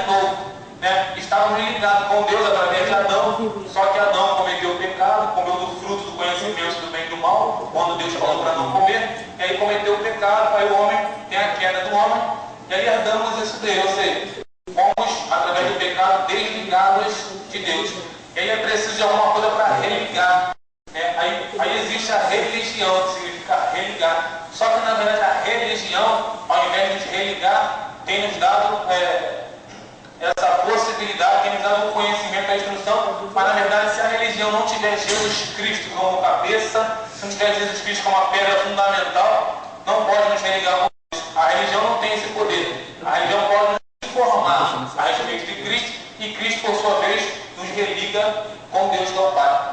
novo, né? Estavam ligados com Deus através de Adão, só que Adão cometeu o pecado, comeu do fruto do conhecimento do bem e do mal, quando Deus falou para não comer, e aí cometeu o pecado, aí o homem tem a queda do homem, e aí herdamos isso dele, ou seja, fomos, através do pecado, desligados de Deus. E aí é preciso de alguma coisa para religar. Aí existe a religião, que significa religar. Só que na verdade a religião, ao invés de nos religar, tem nos dado essa possibilidade, tem nos dado o conhecimento, a instrução. Mas na verdade, se a religião não tiver Jesus Cristo como cabeça, se não tiver Jesus Cristo como a pedra fundamental, não pode nos religar com Deus. A religião não tem esse poder. A religião pode nos informar a respeito de Cristo, e Cristo, por sua vez, nos religa com Deus que é o Pai.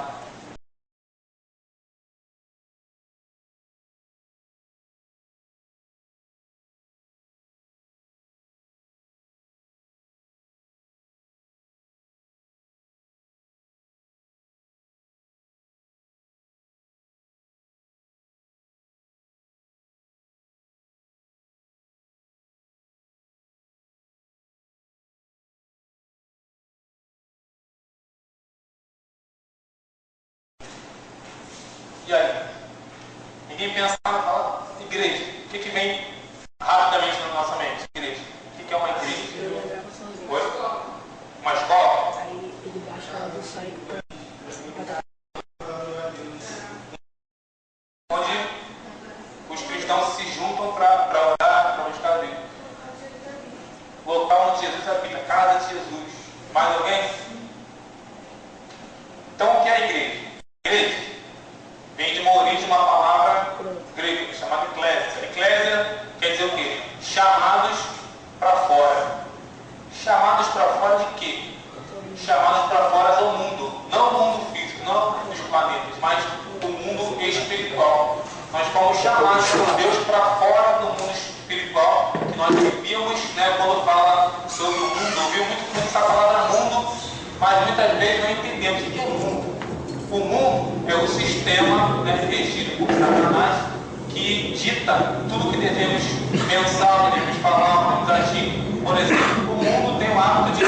E aí? Ninguém pensa na palavra igreja. O que vem rapidamente na nossa mente? Igreja. O que é uma igreja? Oi? Uma escola? Aí ele baixa do site. Onde os cristãos se juntam para orar, para buscar Deus. Local onde Jesus habita, casa de Jesus. Mais alguém? Então o que é a igreja? Igreja vem de uma origem, uma palavra grega, chamada eclésia. Eclésia quer dizer o quê? Chamados para fora. Chamados para fora de quê? Chamados para fora do mundo. Não o mundo físico, não os planetas, mas o mundo espiritual. Nós fomos chamados por Deus para fora do mundo espiritual, que nós vivíamos, né, quando fala sobre o mundo. Ouviu muito essa palavra mundo, mas muitas vezes não entendemos o que é o mundo. O mundo é o sistema, né, regido por Satanás, que dita tudo que devemos pensar, que devemos falar, devemos agir. Por exemplo, o mundo tem o hábito de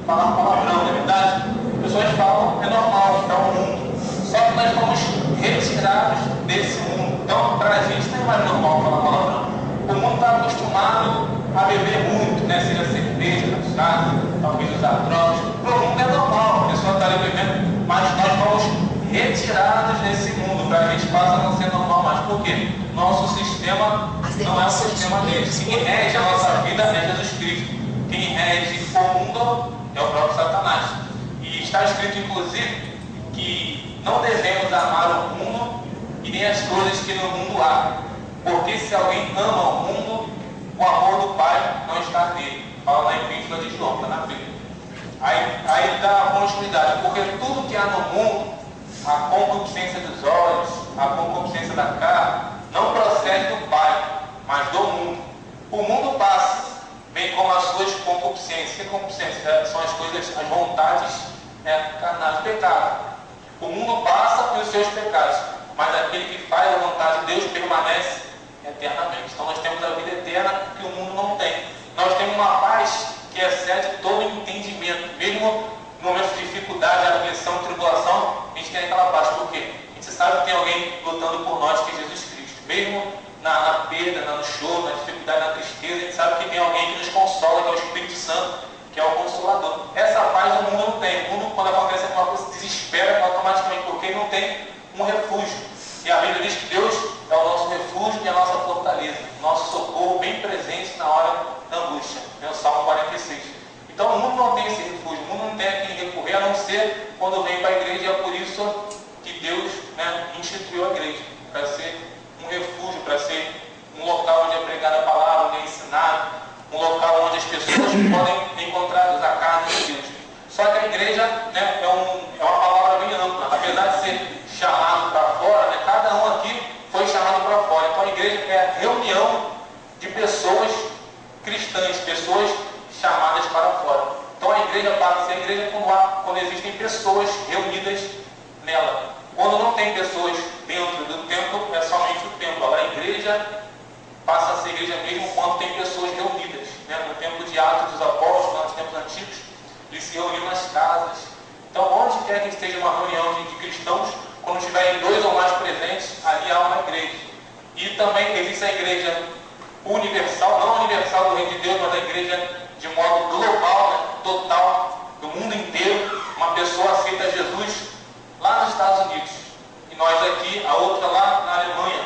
falar palavrão, não é verdade? As pessoas falam, é normal, é o mundo. Só que nós fomos retirados desse mundo. Então, para a gente não é mais normal falar palavrão. O mundo está acostumado a beber muito, né? Seja cerveja, cachaça, talvez usar drogas. Para o mundo é normal, a pessoa está ali bebendo, mas nós fomos retirados desse mundo, para a gente passa a não ser normal mais. Por quê? Nosso sistema não é o sistema deles. Quem rege a nossa vida é Jesus Cristo. Quem rege o mundo é o próprio Satanás. E está escrito, inclusive, que não devemos amar o mundo e nem as coisas que no mundo há. Porque se alguém ama o mundo, o amor do Pai não está nele. Fala na Epístola de João, está na Bíblia. Aí dá a continuidade. Porque tudo que há no mundo, a concupiscência dos olhos, a concupiscência da carne, não procede do Pai, mas do mundo. O mundo passa, bem como as suas concupiscências. Que concupiscências? São as coisas, as vontades carnais, pecado. O mundo passa e os seus pecados, mas aquele que faz a vontade de Deus permanece eternamente. Então nós temos a vida eterna que o mundo não tem. Nós temos uma paz que excede todo entendimento. Mesmo no momento de dificuldade, aflição, tribulação, a gente tem aquela paz. Por quê? A gente sabe que tem alguém lutando por nós, que é Jesus Cristo. Mesmo na perda, no choro, na dificuldade, na tristeza, a gente sabe que tem alguém que nos consola, que é o Espírito Santo, que é o Consolador. Essa paz o mundo não tem. O mundo, quando acontece alguma coisa, se desespera automaticamente, porque ele não tem um refúgio. E a Bíblia diz que Deus é o nosso refúgio e a nossa fortaleza, nosso socorro bem presente na hora da angústia. É o Salmo 46. Então o mundo não tem esse refúgio, o mundo não tem a quem recorrer, a não ser quando vem para a igreja. E é por isso que Deus, né, instituiu a igreja, para ser um refúgio, para ser um local onde é pregada a palavra, onde é ensinado, um local onde as pessoas podem encontrar Deus, a carne de Deus. Só que a igreja, né, é uma palavra bem ampla. Apesar de ser chamado para fora, né, cada um aqui foi chamado para fora. Então a igreja é a reunião de pessoas cristãs, pessoas chamadas para fora. Então a igreja passa a ser a igreja quando existem pessoas reunidas nela. Quando não tem pessoas dentro do templo, é somente o templo. Agora a igreja passa a ser igreja mesmo quando tem pessoas reunidas, né? No tempo de Atos dos Apóstolos, nos tempos casas. Então, onde quer que esteja uma reunião de cristãos, quando tiverem 2 ou mais presentes, ali há uma igreja. E também existe a igreja universal, não a universal do Reino de Deus, mas a igreja de modo global, né, total, do mundo inteiro. Uma pessoa aceita Jesus lá nos Estados Unidos, e nós aqui, a outra lá na Alemanha.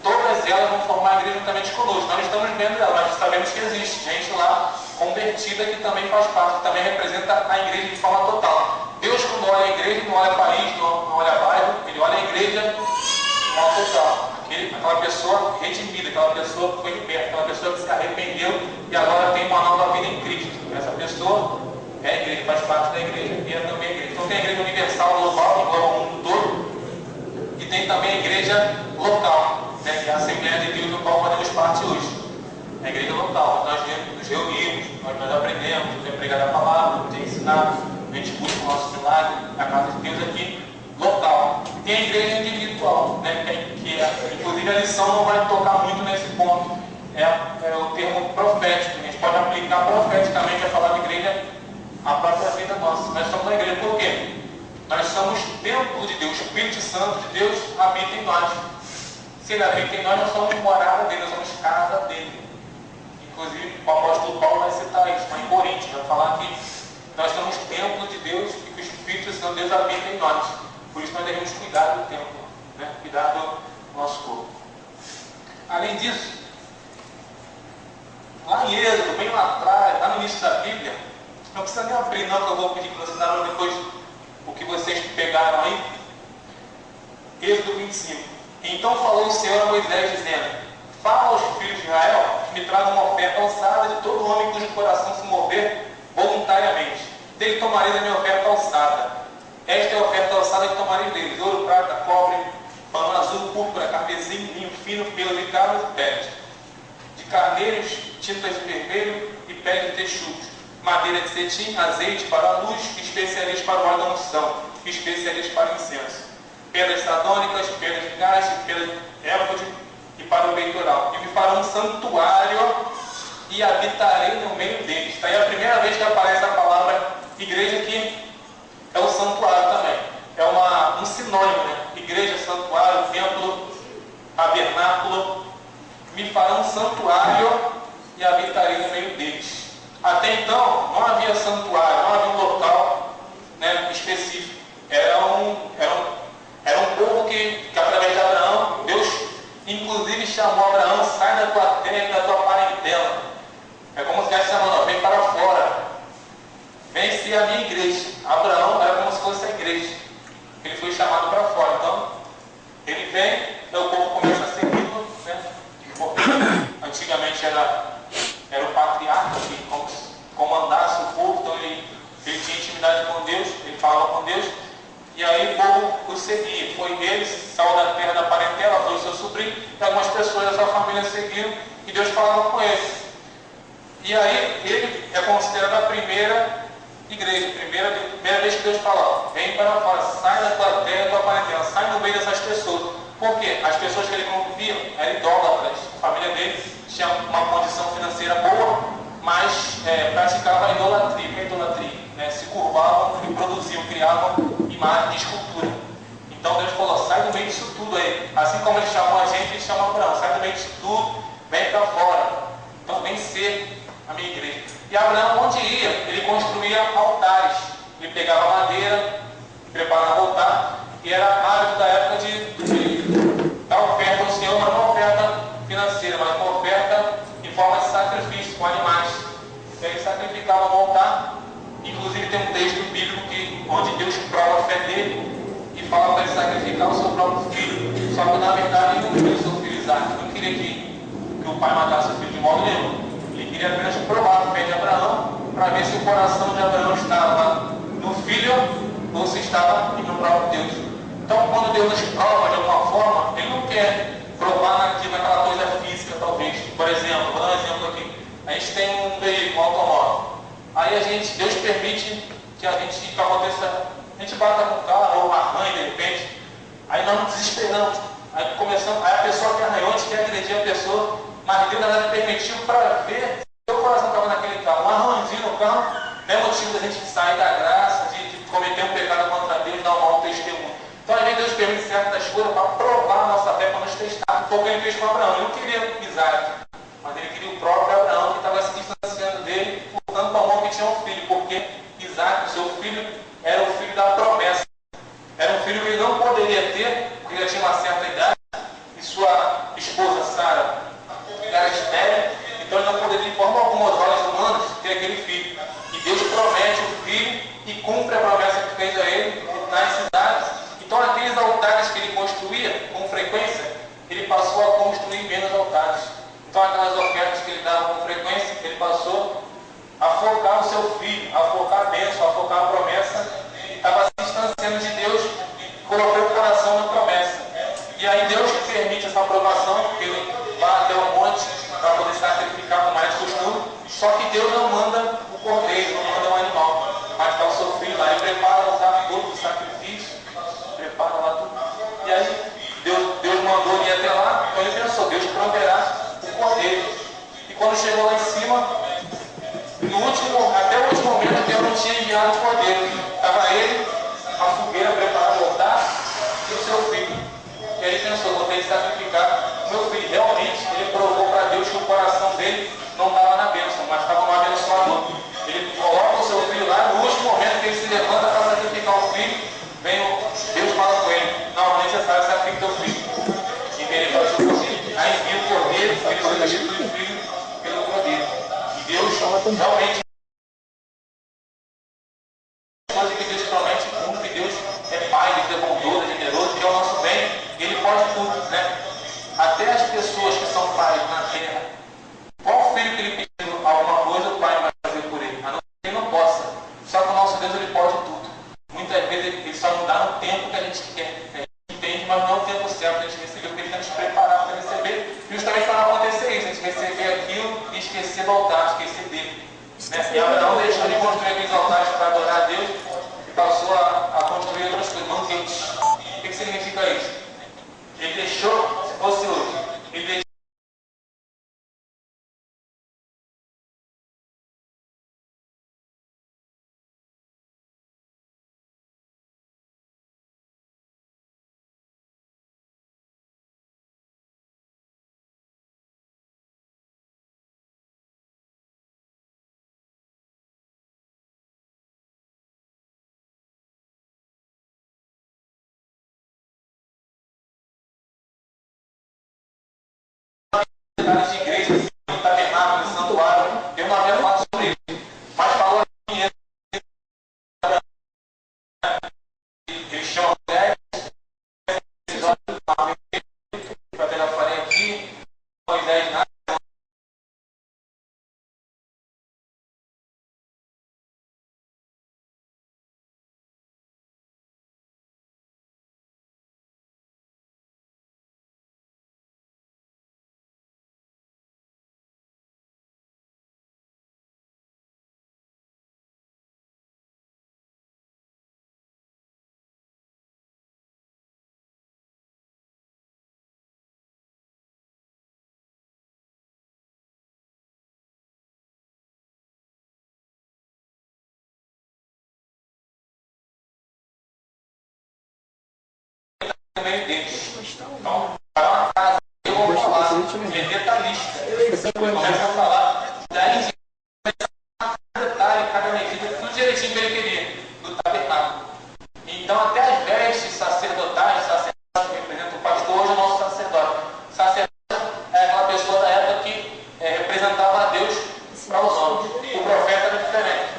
Todas elas vão formar a igreja juntamente conosco. Nós não estamos vendo ela, mas sabemos que existe gente lá convertida que também faz parte, que também representa a igreja de forma total. Deus, quando olha a igreja, não olha país, não olha bairro, ele olha a igreja de modo total. Aquela pessoa redimida, aquela pessoa que foi liberta, aquela pessoa que se arrependeu e agora tem uma nova vida em Cristo. Essa pessoa é a igreja, faz parte da igreja e é também a igreja. Então tem a igreja universal global, que engloba o mundo todo, e tem também a igreja local, né, que é a Assembleia de Deus, do qual fazemos parte hoje. A igreja local, nós nos reunimos, nós aprendemos, nos pregar a palavra, nos ensinamos, a gente busca o nosso milagre, a casa de Deus aqui, local. Tem a igreja individual, né, inclusive a lição não vai tocar muito nesse ponto, é o termo profético. A gente pode aplicar profeticamente a palavra igreja à própria vida nossa. Nós somos a igreja por quê? Nós somos templo de Deus, o Espírito Santo de Deus habita em nós. Se ele habita em nós, nós somos morada dele, nós somos casa dele. Inclusive, o apóstolo Paulo vai citar isso, lá em Coríntios, vai falar que nós somos templo de Deus e que o Espírito Santo de Deus habita em nós. Por isso nós devemos cuidar do templo, né? Cuidar do nosso corpo. Além disso, lá em Êxodo, bem lá atrás, lá no início da Bíblia, não precisa nem abrir não, que eu vou pedir que vocês abram depois o que vocês pegaram aí. Êxodo 25. Então falou o Senhor a Moisés, dizendo: fala aos filhos de Israel que me tragam uma oferta alçada de todo homem cujo coração se mover voluntariamente. Dele tomarei da minha oferta alçada. Esta é a oferta alçada que tomarei deles: ouro, prata, cobre, pano azul, púrpura, carmesim, linho fino, pelos de cabras e peles, de carneiros, tintas de vermelho e peles de texugos, madeira de cetim, azeite para a luz, especiarias para o óleo da unção, especiarias para o incenso, pedras sardônicas, pedras de gás, pedras de éfode e para o peitoral. E me farão um santuário e habitarei no meio deles. Está aí a primeira vez que aparece a palavra igreja, que é o santuário também. É um sinônimo, né? Igreja, santuário, templo, tabernáculo. Me farão um santuário e habitarei no meio deles. Até então, não havia santuário, não havia um local, né, específico. Era um povo que através de Abraão, Deus inclusive chamou Abraão: sai da tua terra e da tua parentela. É como se estivesse chamando: vem para fora, vem ser a minha igreja. Abraão era como se fosse a igreja. Ele foi chamado para fora. Então, ele vem, o povo começa a segui-lo, né? Antigamente era o patriarca que comandasse o povo, então ele tinha intimidade com Deus, ele falava com Deus, e aí o povo o seguia. Foi ele, saiu da terra da parentela, foi o seu sobrinho, e algumas pessoas da sua família seguiram, e Deus falava com ele. E aí ele é considerado a primeira igreja, primeira vez que Deus fala: vem para fora, sai da tua terra, da tua parentela, sai no meio dessas pessoas. Por quê? As pessoas que ele convivia eram idólatras. A família dele tinha uma condição financeira boa, mas praticava a idolatria. O que é idolatria? Né? Se curvavam e produziam, criavam imagem de escultura. Então Deus falou: sai do meio disso tudo aí. Assim como ele chamou a gente, ele chamou Abraão: sai do meio disso tudo, vem para fora. Então vem ser a minha igreja. E Abraão, onde ia, ele construía altares. Ele pegava madeira, preparava altar, e era hábito da época de dar oferta ao Senhor, mas não oferta financeira, mas uma oferta em forma de sacrifício com animais. E aí sacrificava no altar. Inclusive tem um texto bíblico onde Deus prova a fé dele e fala para ele sacrificar o seu próprio filho. Só que na verdade ele não queria o seu filho Isaac, não queria que o pai matasse o filho de modo nenhum. Ele queria apenas provar a fé de Abraão, para ver se o coração de Abraão estava no filho ou se estava no próprio Deus. Então, quando Deus nos prova de alguma forma, Ele não quer provar naquela coisa física, talvez. Por exemplo, vou dar um exemplo aqui. A gente tem um veículo, um automóvel. Aí Deus permite que aconteça, a gente bata com o carro ou arranha de repente. Aí nós nos desesperamos. Aí a pessoa que arranhou, a gente quer agredir a pessoa, mas Deus, na verdade, permitiu para ver se o seu coração estava naquele carro. Um arranhãozinho no carro, Não é motivo da gente sair da graça, de cometer um pecado contra Deus, dar um mau testemunho. Então, às vezes, Deus permite certas coisas para provar a nossa fé, para nos testar. Foi o que ele fez com Abraão. Ele não queria Isaac, mas ele queria o próprio Abraão, que estava se distanciando dele, por tanto amor que tinha um filho, porque Isaac, o seu filho, era o filho da promessa. Era um filho que ele não poderia ter, porque ele já tinha uma certa idade, e sua esposa, Sara, era estéril, então ele não poderia, de forma alguma, aos olhos humanos, ter aquele filho. E Deus promete o filho e cumpre a promessa que fez a ele nas cidades. Então, aqueles altares que ele construía com frequência, ele passou a construir menos altares. Então, aquelas ofertas que ele dava com frequência, ele passou a focar o seu filho, a focar a bênção, a focar a promessa, estava se distanciando de Deus, colocou o coração na promessa. E aí Deus permite essa aprovação, porque ele vai até o monte para poder sacrificar com mais costume, só que Deus não manda o cordeiro, não manda o animal, mas está o seu filho lá, ele prepara o altar todo do sacrifício, prepara lá tudo. E aí Deus mandou ele ir até lá, então ele pensou, Deus proverá o cordeiro. E quando chegou lá em cima, até o último momento, Deus não tinha enviado o cordeiro. Estava ele, a fogueira preparando o altar e o seu filho. E aí ele pensou, vou ter que sacrificar o meu filho. Realmente, ele provou para Deus que o coração dele não estava na bênção, mas estava no abençoador. Ele coloca o seu filho lá, no último momento que ele se levanta para sacrificar o filho, Deus fala com ele, não é necessário sacrificar o teu filho. E ele faz o cordeiro. Aí envia o cordeiro, ele substitui o filho pelo cordeiro. E Deus realmente coisa que Deus promete cumpre. Deus é Pai, Deus é bondoso, é generoso, que é o nosso bem, Ele pode tudo, né? Até as pessoas que são pais na terra, qual filho que ele pediu alguma coisa, o pai vai fazer por ele, a não ser que ele não possa. Só que o nosso Deus, ele pode tudo. Muitas vezes ele só não dá no tempo que a gente quer, né? A gente entende, mas não é o tempo certo a gente receber, porque ele tem que nos preparar para receber, justamente para não acontecer isso, a gente receber aquilo e esquecer do altar, esquecer dele. Né? E Abraão deixou de construir aqueles altares para adorar a Deus e passou a construir outras coisas, banquetes. O que significa isso? Ele deixou, se fosse hoje, ele deixou de igreja, no tabernáculo, no santuário. Eu não havia falado sobre isso, mas falou assim, eles chamam Moisés, para ver a farinha aqui, Moisés nada. No meio deles. Então, para uma casa, eu vou falar, ele é detalhista. Ele começa a falar, daí cada detalhe, cada medida, tudo direitinho que ele queria, do tabernáculo. Então, até as vestes sacerdotais, sacerdote que representa o pastor, hoje é o nosso sacerdote. Sacerdote é aquela pessoa da época que representava a Deus para os homens. O profeta era diferente.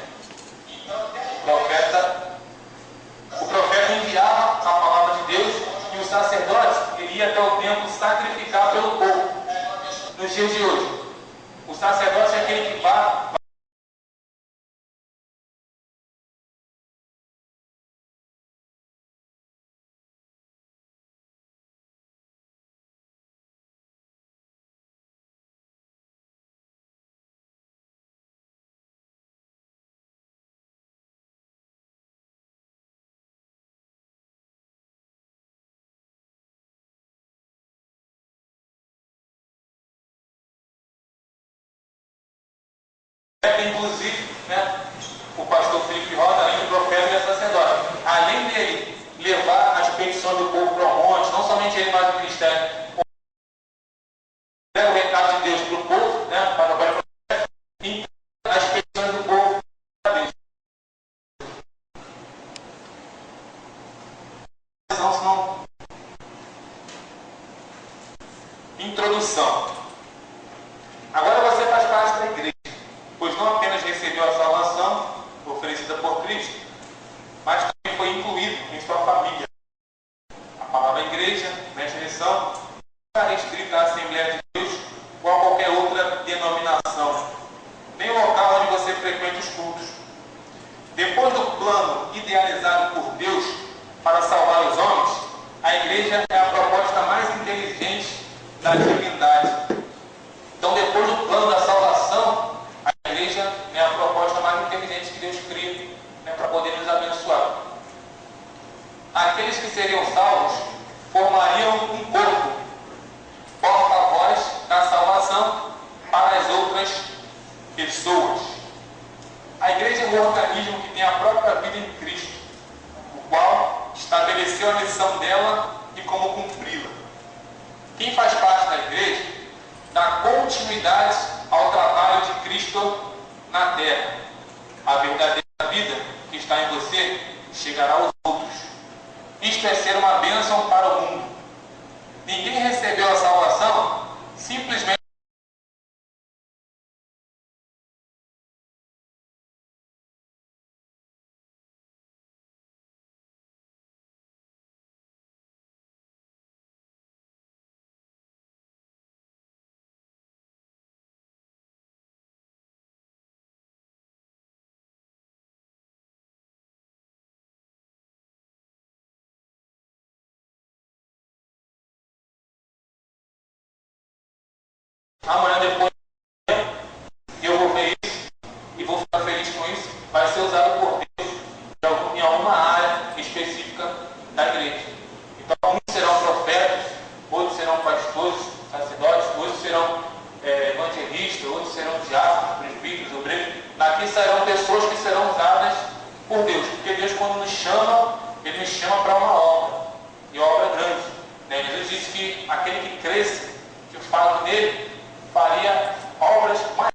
O profeta enviava a palavra de Deus e o sacerdote iria até o templo sacrificar pelo povo. Nos dias de hoje, o sacerdote é aquele que vai inclusive, né, o pastor Felipe Rosa, além de profeta, ele é sacerdote. Além dele levar as petições do povo para o monte, não somente ele, mas o ministério, leva o recado de Deus para o povo, né, para o profeta, e as petições do povo para Deus. Senão, introdução. Agora você faz parte da igreja, pois não apenas recebeu a salvação oferecida por Cristo, mas também foi incluído em sua família. A palavra igreja, nesta lição, não está restrita à Assembleia de Deus ou a qualquer outra denominação, nem o local onde você frequenta os cultos. Depois do plano idealizado por Deus para salvar os homens, a igreja é a proposta mais inteligente da divindade. Então, depois do plano da salvação, a igreja é a proposta mais inteligente que Deus cria, né, para poder nos abençoar. Aqueles que seriam salvos formariam um corpo, porta-voz da salvação para as outras pessoas. A igreja é um organismo que tem a própria vida em Cristo, o qual estabeleceu a missão dela e como cumpri-la. Quem faz parte da igreja dá continuidade ao trabalho de Cristo na terra. A verdadeira vida que está em você chegará aos outros. Isto é ser uma bênção para o mundo. Ninguém recebeu a salvação simplesmente amanhã depois eu vou ver isso e vou ficar feliz com isso, vai ser usado por Deus em alguma área específica da igreja. Então, alguns serão profetas, outros serão pastores, sacerdotes, outros serão evangelistas, outros serão diáconos, presbíteros, obreiros. Daqui sairão pessoas que serão usadas por Deus, porque Deus, quando nos chama, Ele nos chama para uma obra, e obra grande. Né? Jesus disse que aquele que cresce, que o fato dele faria obras mais.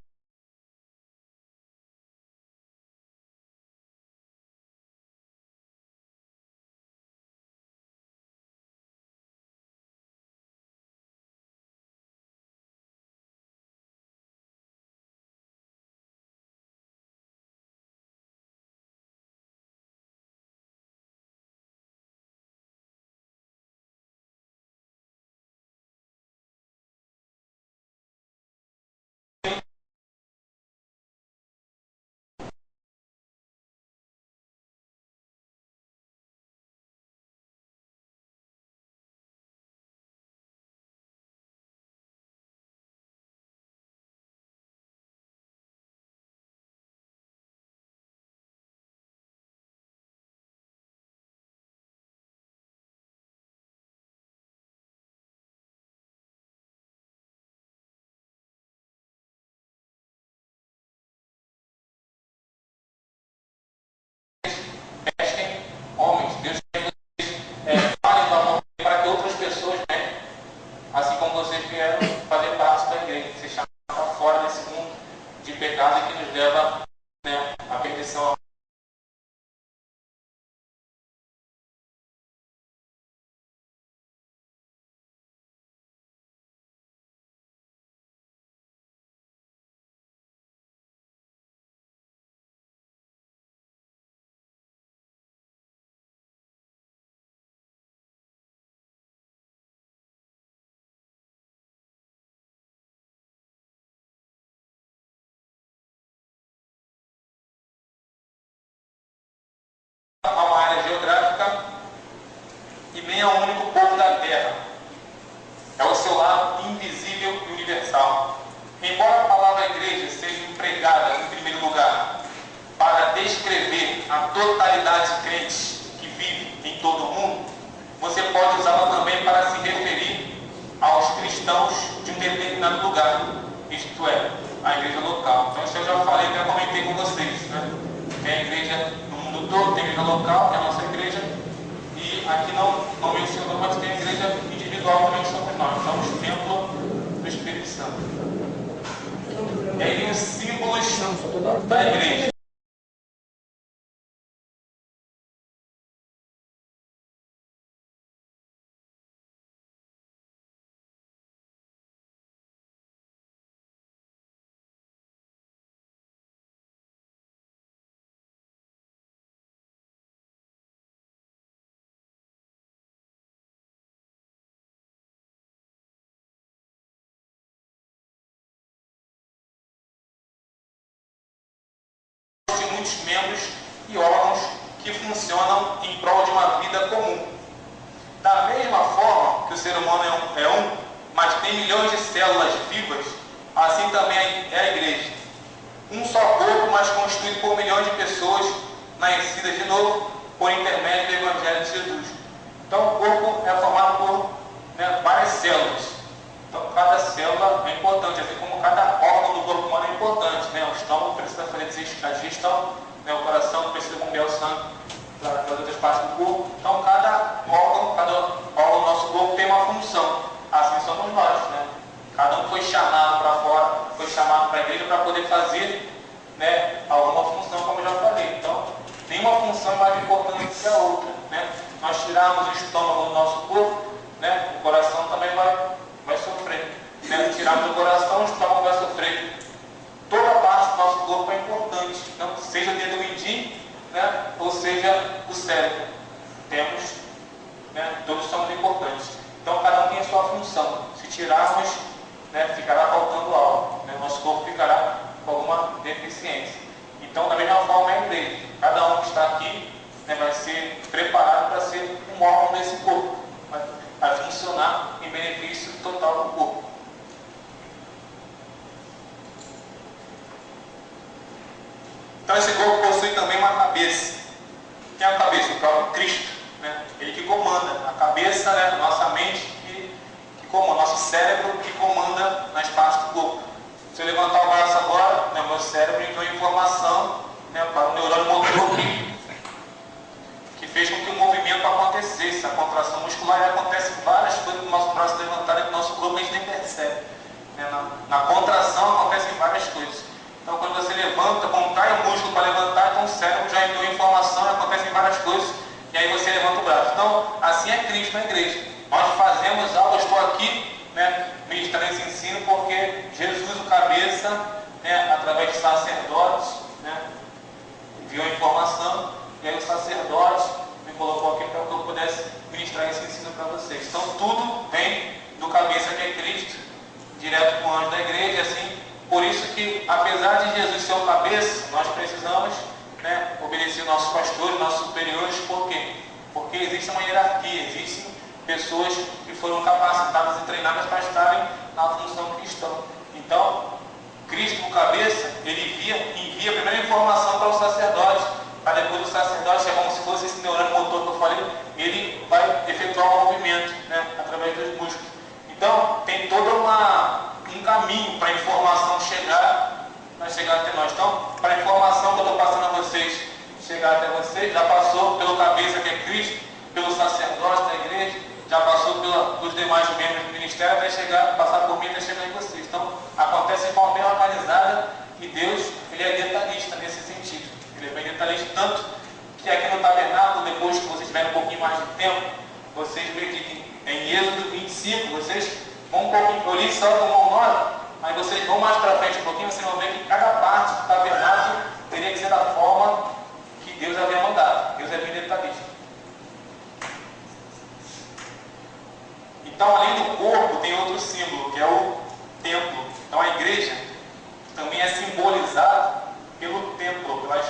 Vestem homens, Deus quer que vocês falem do amor para que outras pessoas venham, assim como vocês vieram fazer parte da igreja, que se chama para fora desse mundo de pecado que nos leva, né, à perdição. A uma área geográfica e nem ao único povo da terra. É o seu lado invisível e universal. Embora a palavra igreja seja empregada, em primeiro lugar, para descrever a totalidade de crentes que vive em todo o mundo, você pode usá-la também para se referir aos cristãos de um determinado lugar, isto é, a igreja local. Então, isso eu já falei, já comentei com vocês, né? Tem a igreja no mundo todo, tem a igreja local, que é a nossa igreja, e aqui não mencionou, mas tem a igreja individual também que somos nós. Somos o templo do Espírito Santo. E aí tem os símbolos da igreja. De muitos membros e órgãos que funcionam em prol de uma vida comum. Da mesma forma que o ser humano é um, mas tem milhões de células vivas, assim também é a igreja. Um só corpo, mas constituído por milhões de pessoas nascidas de novo por intermédio do Evangelho de Jesus. Então o corpo é formado por várias células. Então cada célula é importante, assim como cada órgão do corpo humano é importante. O estômago precisa fazer a digestão, o coração precisa bombear o sangue para as outras partes do corpo. Então cada órgão do nosso corpo tem uma função. Assim somos nós. Cada um foi chamado para fora, foi chamado para a igreja para poder fazer alguma função, como eu já falei. Então nenhuma função é mais importante que a outra. Nós tirarmos o estômago do nosso corpo, o coração também vai sofrer. Tirarmos o coração, o estômago vai sofrer. Toda parte do nosso corpo é importante, então, seja o dedo mindinho, ou seja o cérebro. Todos somos importantes. Então cada um tem a sua função. Se tirarmos, ficará faltando algo. Nosso corpo ficará com alguma deficiência. Então, da mesma forma, é a igreja. Cada um que está aqui vai ser preparado para ser um órgão desse corpo. Vai funcionar em benefício total do corpo. Então esse corpo possui também uma cabeça. Quem é a cabeça? O próprio Cristo. Ele que comanda. A cabeça, nossa mente, que comanda. Nosso cérebro que comanda nas partes do corpo. Se eu levantar o braço agora, meu cérebro enviou informação para o neurônio motor que fez com que o movimento acontecesse. A contração muscular, e acontece várias coisas no nosso braço levantado e no nosso corpo a gente nem percebe. Na contração acontecem várias coisas. Então quando você levanta, contrai o músculo para levantar, então o cérebro já enviou informação e acontecem várias coisas, e aí você levanta o braço. Então assim é Cristo na igreja. Nós fazemos algo, eu estou aqui ministrando esse ensino porque Jesus, o cabeça, através de sacerdotes, enviou informação, e aí o sacerdote me colocou aqui para que eu pudesse ministrar esse ensino para vocês. Então tudo vem do cabeça que é Cristo, direto com o anjo da igreja, assim. Por isso que, apesar de Jesus ser o cabeça, nós precisamos obedecer nossos pastores, nossos superiores. Por quê? Porque existe uma hierarquia, existem pessoas que foram capacitadas e treinadas para estarem na função cristã. Então, Cristo, o cabeça, ele envia a primeira informação para o sacerdote, para depois o sacerdote, é como se fosse esse neurônio motor que eu falei, ele vai efetuar o movimento através dos músculos. Então, tem todo um caminho para a informação chegar até nós. Então, para a informação que eu estou passando a vocês chegar até vocês, já passou pelo cabeça que é Cristo, pelo sacerdote da igreja, já passou pelos demais membros do ministério até passar por mim até chegar em vocês. Então, acontece de forma bem organizada e Deus, ele é detalhista nesse sentido. Ele é bem detalhista, tanto que aqui no tabernáculo, depois que vocês tiverem um pouquinho mais de tempo, vocês meditem em Êxodo 25, vocês vão um pouquinho, eu li só do 1 ao 9, mas vocês vão mais para frente um pouquinho, vocês vão ver que cada parte do tabernáculo teria que ser da forma que Deus havia mandado. Deus é bem detalhista. Então, além do corpo, tem outro símbolo, que é o templo. Então, a igreja também é simbolizada pelo templo, pelas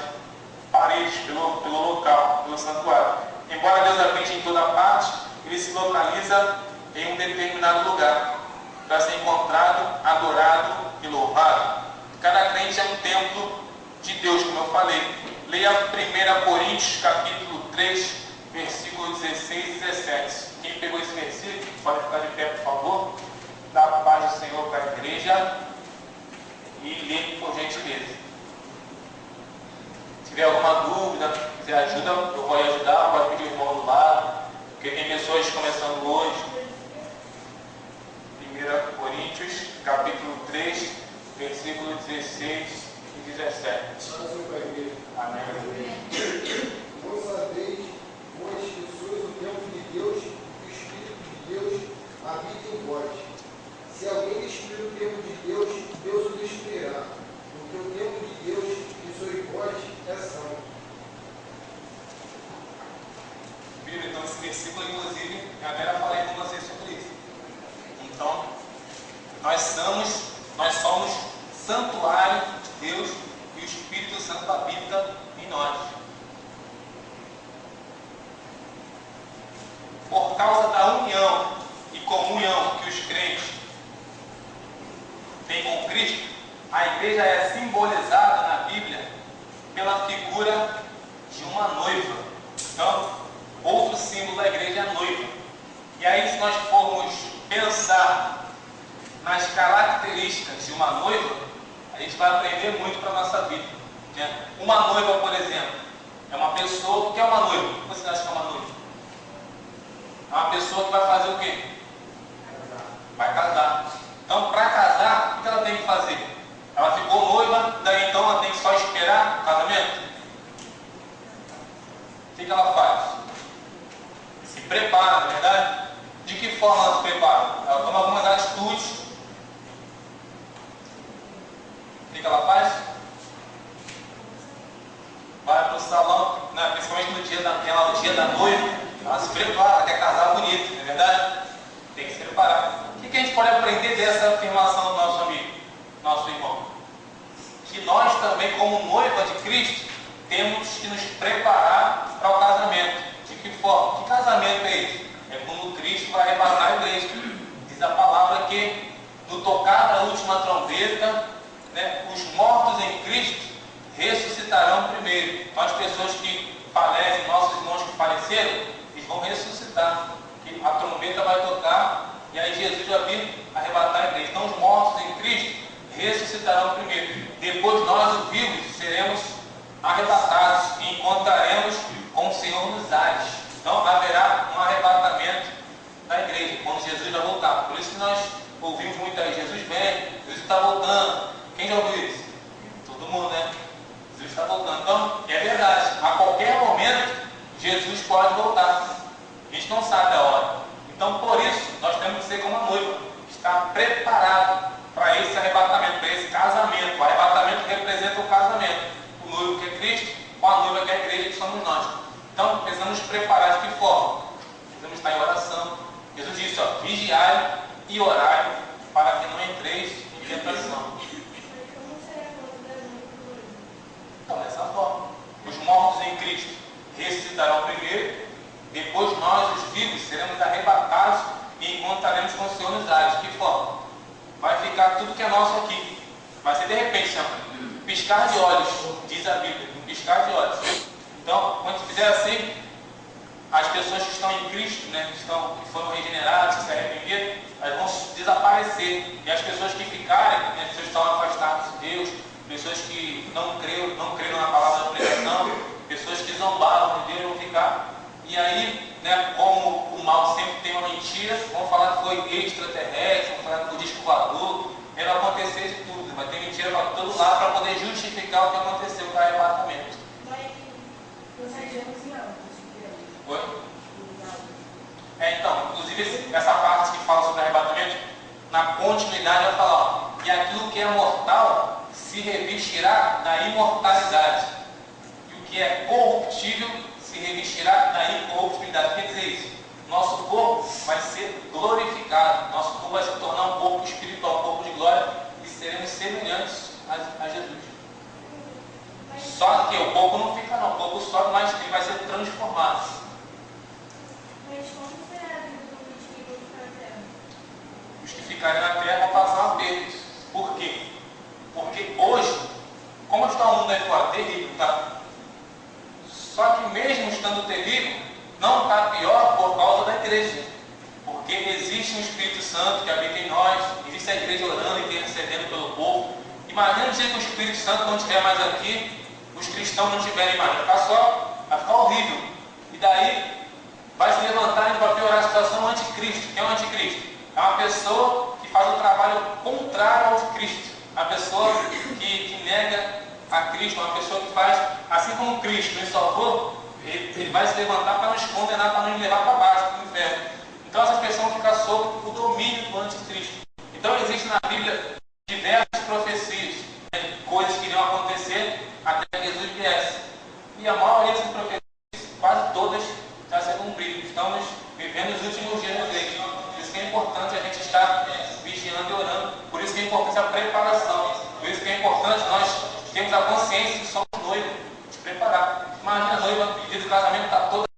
paredes, pelo local, pelo santuário. Embora Deus habite em toda parte, ele se localiza em um determinado lugar para ser encontrado, adorado e louvado. Cada crente é um templo de Deus, como eu falei. Leia 1 Coríntios, capítulo 3, versículos 16 e 17. Quem pegou esse versículo, pode ficar de pé, por favor. Dá a paz do Senhor para a igreja e lê por gentileza. Esse tiver alguma dúvida, quiser ajuda, eu vou ajudar, pode pedir o irmão do lado, porque tem pessoas começando hoje. 1 Coríntios, capítulo 3, versículo 16 e 17. Amém. Vós sabeis, vós que sois o templo de Deus, que o Espírito de Deus habita em vós. Se alguém destruir o templo de Deus, Deus o destruirá, porque o templo de Deus, que sois vós, é santo. Bíblia, então esse versículo, inclusive, eu até já falei com vocês sobre isso. Então, nós somos santuário de Deus e o Espírito Santo habita em nós. Por causa da união e comunhão que os crentes têm com Cristo, a igreja é simbolizada na Bíblia pela figura de uma noiva. Então, outro símbolo da igreja é a noiva. E aí, se nós formos pensar nas características de uma noiva, a gente vai aprender muito para a nossa vida. Uma noiva, por exemplo, é uma pessoa. O que é uma noiva? O que você acha que é uma noiva? É uma pessoa que vai fazer o quê? Vai casar. Então, para casar, o que ela tem que fazer? Ela ficou noiva, daí então ela tem que só esperar o casamento? O que ela faz? Se prepara, não é verdade? De que forma ela se prepara? Ela toma algumas atitudes. O que ela faz? Vai para o salão, né? Principalmente no dia da noiva, ela se prepara, ela quer casar bonito, não é verdade? Tem que se preparar. O que a gente pode aprender dessa afirmação do nosso amigo, nosso irmão? Que nós também, como noiva de Cristo, temos que nos preparar para o casamento. De que forma? Que casamento é esse? É quando Cristo vai arrebatar a igreja. Diz a palavra que, no tocar da última trombeta, né, os mortos em Cristo ressuscitarão primeiro. Então, as pessoas que falecem, nossos irmãos que faleceram, eles vão ressuscitar. Que a trombeta vai tocar e aí Jesus vai vir arrebatar a igreja. Então, os mortos em Cristo ressuscitarão primeiro. Depois, nós, os vivos, seremos arrebatados e encontraremos com o Senhor nos ares. Então, haverá um arrebatamento da igreja, quando Jesus vai voltar. Por isso que nós ouvimos muito aí, Jesus vem, Jesus está voltando. Quem já ouviu isso? Todo mundo, né? Jesus está voltando. Então, é verdade, a qualquer momento, Jesus pode voltar. A gente não sabe a hora. Então, por isso, nós temos que ser como a noiva, estar preparado para esse arrebatamento, para esse casamento. O arrebatamento representa o casamento. O noivo que é Cristo, com a noiva que é a igreja, que somos nós. Então, precisamos nos preparar de que forma? Precisamos estar em oração. Jesus disse, ó, vigiai e orai para que não entreis em tentação. Então, dessa forma, os mortos em Cristo ressuscitarão primeiro, depois nós, os vivos, seremos arrebatados e encontraremos com o Senhor nos ares. De que forma? Vai ficar tudo que é nosso aqui. Vai ser de repente, um piscar de olhos, diz a Bíblia, um piscar de olhos. Então, quando fizer assim, as pessoas que estão em Cristo, né, que foram regeneradas, que se arrependeram, elas vão desaparecer. E as pessoas que ficarem, né, pessoas que estão afastadas de Deus, pessoas que não creram na palavra da pregação, pessoas que zombaram de Deus vão ficar. E aí, né, como o mal sempre tem uma mentira, vão falar que foi extraterrestre, vão falar que foi disco voador, vai acontecer de tudo, vai ter mentira para todo lado para poder justificar o que aconteceu com o arrebatamento. Oi? Então, inclusive essa parte que fala sobre arrebatamento, na continuidade vai falar, ó, e aquilo que é mortal se revestirá da imortalidade, e o que é corruptível se revestirá da incorruptibilidade. Quer dizer isso? Nosso corpo vai ser glorificado, nosso corpo vai se tornar um corpo espiritual, um corpo de glória, e seremos semelhantes a Jesus. Só que o corpo não fica não, o corpo sobe, mas ele vai ser transformado. Mas como será a vida do que fica na terra? Os que ficarem na terra vão passar uma perda. Por quê? Porque hoje, como está o mundo aí fora? Terrível, tá? Só que mesmo estando terrível, não está pior por causa da igreja. Porque existe um Espírito Santo que habita em nós, existe a igreja orando e intercedendo pelo povo. Imagina o dia que o Espírito Santo não estiver mais aqui, os cristãos não tiverem mais, vai ficar horrível. E daí vai se levantar e vai piorar a situação o anticristo. Quem é o anticristo? É uma pessoa que faz o trabalho contrário ao de Cristo. Uma pessoa que nega a Cristo, uma pessoa que faz, assim como Cristo nos salvou, ele vai se levantar para nos condenar, para nos levar para baixo, para o inferno. Então essas pessoas vão ficar sob o domínio do anticristo. Então existe na Bíblia diversas profecias, né, coisas que iriam acontecer até que Jesus viesse. E a maioria dessas profecias, quase todas, já se cumpriram. Estamos vivendo os últimos dias da igreja. Por isso que é importante a gente estar vigiando e orando. Por isso que é importante a preparação. Por isso que é importante nós termos a consciência que somos noivos, se preparar. Imagina a noiva, o dia do casamento está toda